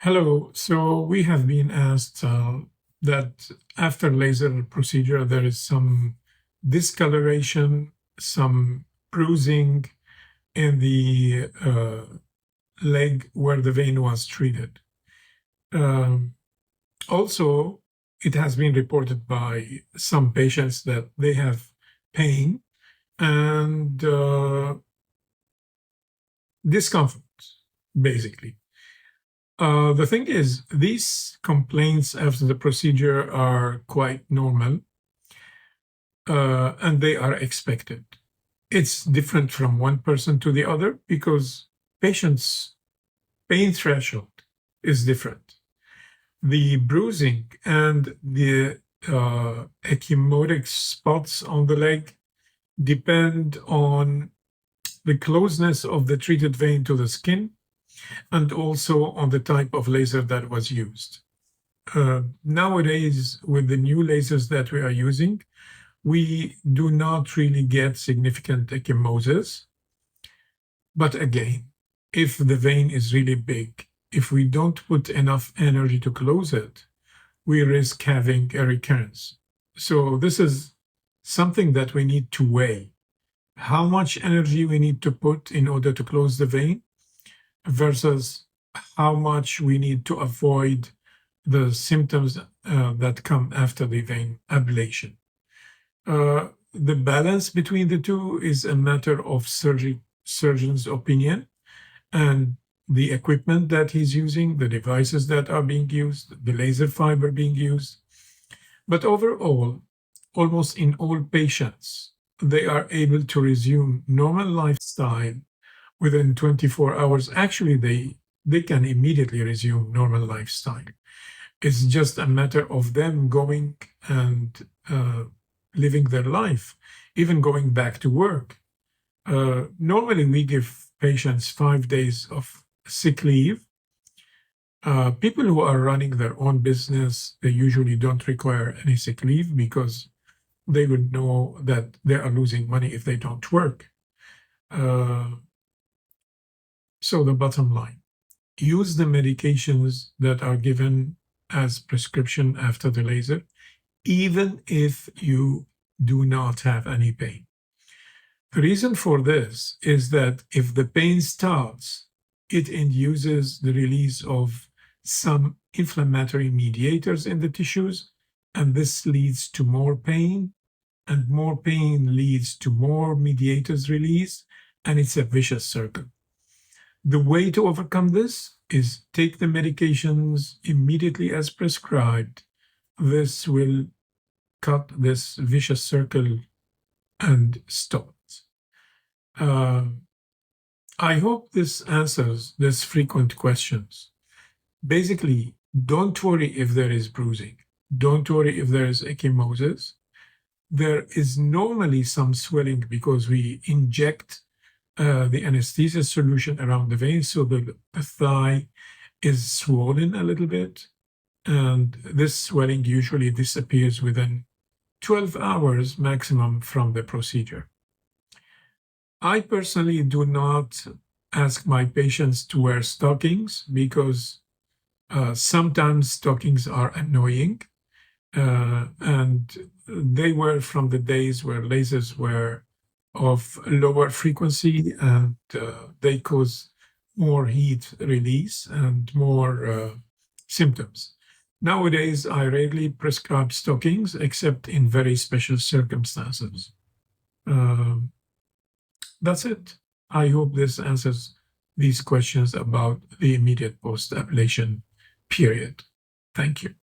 Hello. So we have been asked that after laser procedure, there is some discoloration, some bruising in the leg where the vein was treated. Um, Also, it has been reported by some patients that they have pain and discomfort, basically. The thing is, these complaints after the procedure are quite normal, and they are expected. It's different from one person to the other because patients' pain threshold is different. The bruising and the ecchymotic spots on the leg depend on the closeness of the treated vein to the skin and also on the type of laser that was used. Nowadays, with the new lasers that we are using, we do not really get significant ecchymosis. But again, if the vein is really big, if we don't put enough energy to close it, we risk having a recurrence. So this is something that we need to weigh. How much energy we need to put in order to close the vein versus how much we need to avoid the symptoms that come after the vein ablation. The balance between the two is a matter of surgeon's opinion and the equipment that he's using, the devices that are being used, the laser fiber being used. But overall, almost in all patients, they are able to resume normal lifestyle within 24 hours. Actually, they can immediately resume normal lifestyle. It's just a matter of them going and living their life, even going back to work. Normally, we give patients 5 days of sick leave. People who are running their own business, they usually don't require any sick leave because they would know that they are losing money if they don't work. So the bottom line, use the medications that are given as prescription after the laser, even if you do not have any pain. The reason for this is that if the pain starts, it induces the release of some inflammatory mediators in the tissues, and this leads to more pain, and more pain leads to more mediators release, and it's a vicious circle. The way to overcome this is take the medications immediately as prescribed. This will cut this vicious circle and stop it. I hope this answers these frequent questions. Basically, don't worry if there is bruising. Don't worry if there is ecchymosis. There is normally some swelling because we inject the anesthesia solution around the vein, so the thigh is swollen a little bit, and this swelling usually disappears within 12 hours maximum from the procedure. I personally do not ask my patients to wear stockings because sometimes stockings are annoying, and they were from the days where lasers were of lower frequency, and they cause more heat release and more symptoms. Nowadays, I rarely prescribe stockings except in very special circumstances. That's it. I hope this answers these questions about the immediate post-ablation period. Thank you.